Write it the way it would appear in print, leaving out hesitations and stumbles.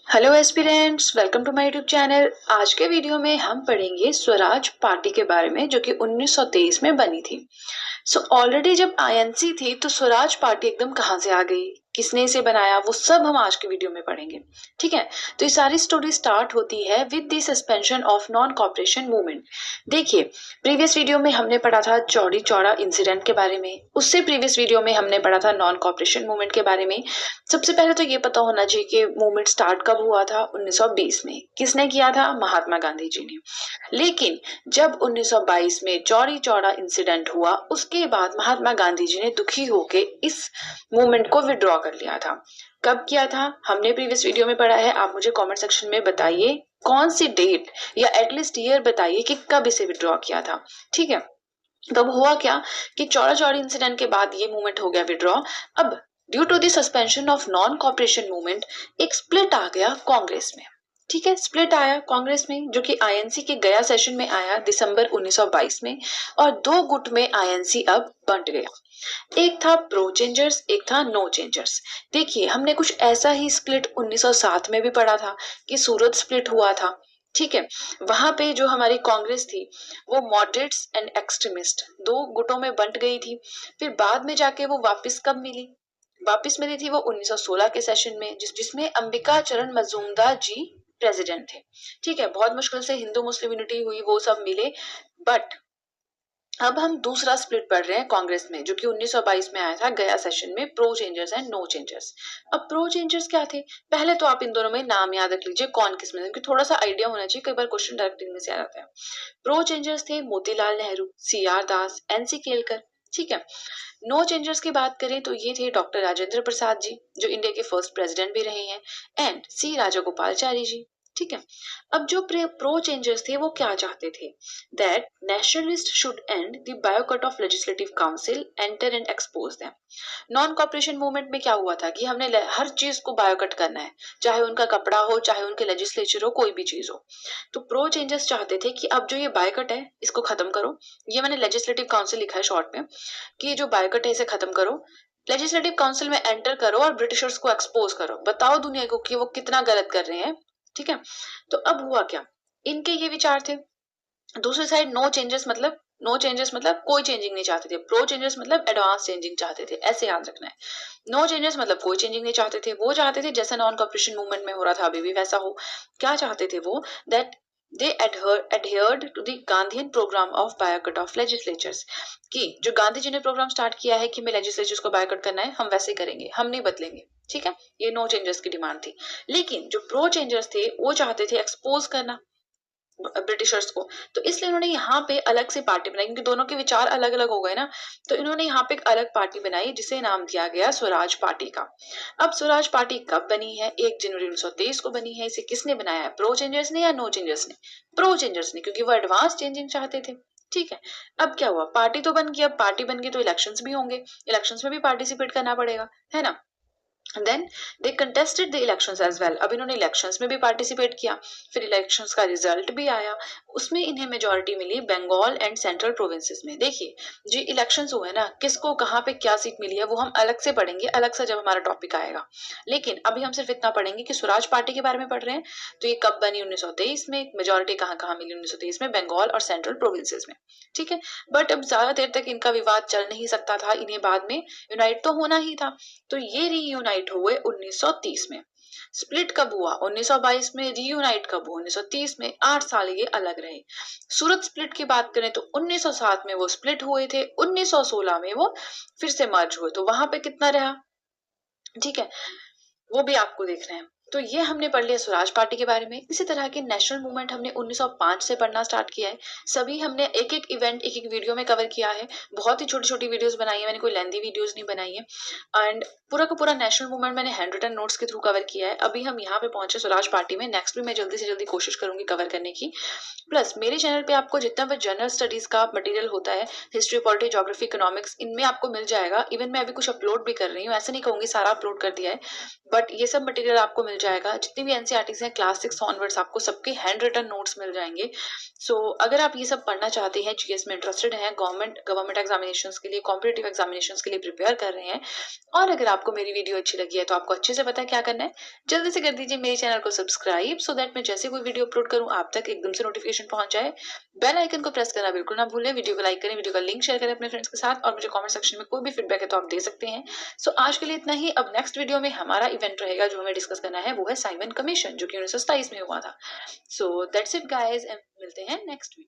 Hello aspirants, welcome to my YouTube channel. आज के video में हम पढ़ेंगे स्वराज पार्टी के बारे में जो कि 1923 में बनी थी। ऑलरेडी जब आईएनसी थी तो स्वराज पार्टी एकदम कहाँ से आ गई, किसने इसे बनाया, वो सब हम आज के वीडियो में पढ़ेंगे। ठीक है, तो ये सारी स्टोरी स्टार्ट होती है with the suspension of non cooperation movement. देखिए, प्रीवियस वीडियो में हमने पढ़ा था चौड़ी चौड़ा इंसिडेंट के बारे में, उससे प्रीवियस वीडियो में हमने पढ़ा था नॉन कॉपरेशन मूवमेंट के बारे में। सबसे पहले तो ये पता होना चाहिए कि मूवमेंट स्टार्ट कब हुआ था। 1920 में। किसने किया था? महात्मा गांधी जी ने। लेकिन जब 1922 में चौड़ी चौड़ा इंसिडेंट हुआ, उसके बाद महात्मा गांधी जी ने दुखी होकर इस मूवमेंट को विड्रॉ कर लिया था। कब किया था? हमने प्रीवियस वीडियो में पढ़ा है। आप मुझे कमेंट सेक्शन में बताइए कौन सी डेट या एटलीस्ट ईयर बताइए कि कब इसे विड्रॉ किया था। ठीक है, तब हुआ क्या कि चौड़ा चौड़ी इंसिडेंट के बाद ये मूवमेंट हो गया विड्रॉ। अब due to the suspension of non cooperation movement एक स्प्लिट आ गया कांग्रेस में। ठीक है, स्प्लिट आया कांग्रेस में जो कि आईएनसी के गया सेशन में आया दिसंबर 1922 में, और दो गुट में आईएनसी अब बंट गया। एक था प्रो चेंजर्स, एक था नो चेंजर्स। देखिए, हमने कुछ ऐसा ही स्प्लिट 1907 में भी पढ़ा था कि सूरत स्प्लिट हुआ था। ठीक है, वहां पे जो हमारी कांग्रेस थी वो मॉडरेट्स एंड एक्सट्रीमिस्ट दो गुटों में बंट गई थी। फिर बाद में जाके वो वापस कब मिली? वापस मिली थी वो 1916 के सेशन में, जिसमें अंबिका चरण मजूमदार जी प्रेसिडेंट थे। ठीक है, बहुत मुश्किल से हिंदू मुस्लिम यूनिटी हुई, वो सब मिले। बट अब हम दूसरा स्प्लिट पढ़ रहे हैं कांग्रेस में जो कि 1922 में आया था गया सेशन में, pro changers and no changers. अब प्रो चेंजर्स क्या थे? पहले तो आप इन दोनों में नाम याद रख लीजिए कौन किस में, क्योंकि थोड़ा सा आइडिया होना चाहिए, कई बार क्वेश्चन डायरेक्ट इनमें से आ जाता है। प्रो चेंजर्स थे मोतीलाल नेहरू, सीआर दास, एनसी केलकर। ठीक है, नो चेंजर्स की बात करें तो ये थे डॉक्टर राजेंद्र प्रसाद जी जो इंडिया के फर्स्ट प्रेसिडेंट भी रहे हैं, एंड सी राजागोपालचारी जी। ठीक है, अब जो प्रो चेंजर्स थे वो क्या चाहते थे? That nationalist should end the boycott of legislative council, enter and expose them. Non cooperation movement में क्या हुआ था कि हमने हर चीज को बायोकट करना है, चाहे उनका कपड़ा हो, चाहे उनके लेजिस्लेचर हो, कोई भी चीज हो। तो प्रो चेंजर्स चाहते थे कि अब जो ये बायोकट है इसको खत्म करो। ये मैंने लेजिस्लेटिव काउंसिल लिखा है शॉर्ट में कि जो बायोकट है इसे खत्म करो, लेजिस्लेटिव काउंसिल में एंटर करो और ब्रिटिशर्स को एक्सपोज करो, बताओ दुनिया को कि वो कितना गलत कर रहे हैं। ठीक है, तो अब हुआ क्या, इनके ये विचार थे। दूसरी साइड नो चेंजेस मतलब कोई चेंजिंग नहीं चाहते थे। प्रो चेंजेस मतलब एडवांस चेंजिंग चाहते थे, ऐसे याद रखना है। नो चेंजेस मतलब कोई चेंजिंग नहीं चाहते थे, वो चाहते थे जैसा नॉन कॉपरेशन मूवमेंट में हो रहा था अभी भी वैसा हो। क्या चाहते थे वो? That they adhered to the Gandhian program of boycott of legislatures, कि जो गांधी जी ने प्रोग्राम स्टार्ट किया है कि हमें लेजिस्लेचर्स को बायकॉट करना है, हम वैसे करेंगे, हम नहीं बदलेंगे। ठीक है, ये नो चेंजर्स की डिमांड थी। लेकिन जो प्रो चेंजर्स थे वो चाहते थे एक्सपोज करना ब्रिटिशर्स को, तो इसलिए उन्होंने यहाँ पे अलग से पार्टी बनाई, क्योंकि दोनों के विचार अलग अलग हो गए ना। तो इन्होंने यहाँ पे एक अलग पार्टी बनाई जिसे नाम दिया गया स्वराज पार्टी का। अब स्वराज पार्टी कब बनी है? 1 जनवरी 1923 को बनी है। इसे किसने बनाया है? प्रो चेंजर्स ने या नो चेंजर्स ने? प्रो चेंजर्स ने, क्योंकि वो एडवांस चेंजिंग चाहते थे। ठीक है, अब क्या हुआ, पार्टी तो बन गई। अब पार्टी बन गई तो इलेक्शंस भी होंगे, इलेक्शंस में भी पार्टिसिपेट करना पड़ेगा, है ना। Then they contested the elections as well. अब इन्होंने इलेक्शंस में भी पार्टिसिपेट किया, फिर इलेक्शंस का रिजल्ट भी आया, उसमें इन्हें मेजोरिटी मिली बंगाल एंड सेंट्रल प्रोविंसेस में। देखिए, जो इलेक्शंस हुए ना, किसको कहाँ पे क्या सीट मिली है वो हम अलग से पढ़ेंगे, अलग से जब हमारा टॉपिक आएगा। लेकिन अभी हम सिर्फ इतना पढ़ेंगे कि स्वराज पार्टी के बारे में पढ़ रहे हैं, तो ये कब बनी? 1923 में। मेजोरिटी कहाँ कहाँ मिली 1923 में? बंगाल और सेंट्रल प्रोविंसेस में। ठीक है, बट अब ज्यादा देर तक इनका विवाद चल नहीं सकता था, इन्हें बाद में यूनाइट तो होना ही था। तो ये रीयूनाइट हुए 1930 में। स्प्लिट कब हुआ? 1922 में। रीयूनाइट कब हुआ? 1930 में। 8 साल ये अलग रहे। सूरत स्प्लिट की बात करें तो 1907 में वो स्प्लिट हुए थे, 1916 में वो फिर से मर्ज हुए, तो वहां पे कितना रहा? ठीक है, वो भी आपको देखना है। तो ये हमने पढ़ लिया स्वराज पार्टी के बारे में। इसी तरह के नेशनल मूवमेंट हमने 1905 से पढ़ना स्टार्ट किया है। सभी हमने एक एक इवेंट एक एक वीडियो में कवर किया है। बहुत ही छोटी छोटी वीडियोस बनाई है मैंने, कोई लेंथी वीडियोस नहीं बनाई है। एंड पूरा का पूरा नेशनल मूवमेंट मैंने हैंड रिटन नोट्स के थ्रू कवर किया है। अभी हम यहाँ पे पहुंचे स्वराज पार्टी में, नेक्स्ट भी मैं जल्दी से जल्दी कोशिश करूंगी कवर करने की। प्लस मेरे चैनल पे आपको जितना भी जनरल स्टडीज का मटेरियल होता है, हिस्ट्री, पॉलिटी, ज्योग्राफी, इकोनॉमिक्स, इनमें आपको मिल जाएगा। इवन मैं अभी कुछ अपलोड भी कर रही हूँ, ऐसे नहीं कहूंगी सारा अपलोड कर दिया है, बट ये सब मटेरियल आपको मिल जाएगा। जितनी भी एनसीईआरटीज़ हैं क्लास 6 ऑनवर्ड्स आपको सबके हैंड रिटन नोट्स मिल जाएँगे। सो अगर आप ये सब पढ़ना चाहते हैं, जीएस में इंटरेस्टेड हैं, गवर्नमेंट एग्जामिनेशंस के लिए, कॉम्पिटिटिव एग्जामिनेशंस के लिए प्रिपेयर कर रहे हैं और अगर आपको मेरी वीडियो अच्छी लगी है तो आपको अच्छे से पता है क्या करना है। जल्दी से कर दीजिए मेरे चैनल को सब्सक्राइब सो दैट मैं जैसे कोई वीडियो अपलोड करूँ आप तक एकदम से नोटिफिकेशन पहुंच जाए। बेल आइकन को प्रेस करना बिल्कुल ना भूलें। वीडियो को लाइक करें, वीडियो का लिंक शेयर करें अपने फ्रेंड्स के साथ और मुझे कमेंट सेक्शन में कोई भी फीडबैक है तो आप दे सकते हैं। सो आज के लिए इतना ही। अब नेक्स्ट वीडियो में हमारा इवेंट रहेगा जो हमें डिस्कस करना है, वो है साइमन कमीशन जो कि 1927 में हुआ था। सो दैट्स इट गाइस, मिलते हैं नेक्स्ट वीडियो।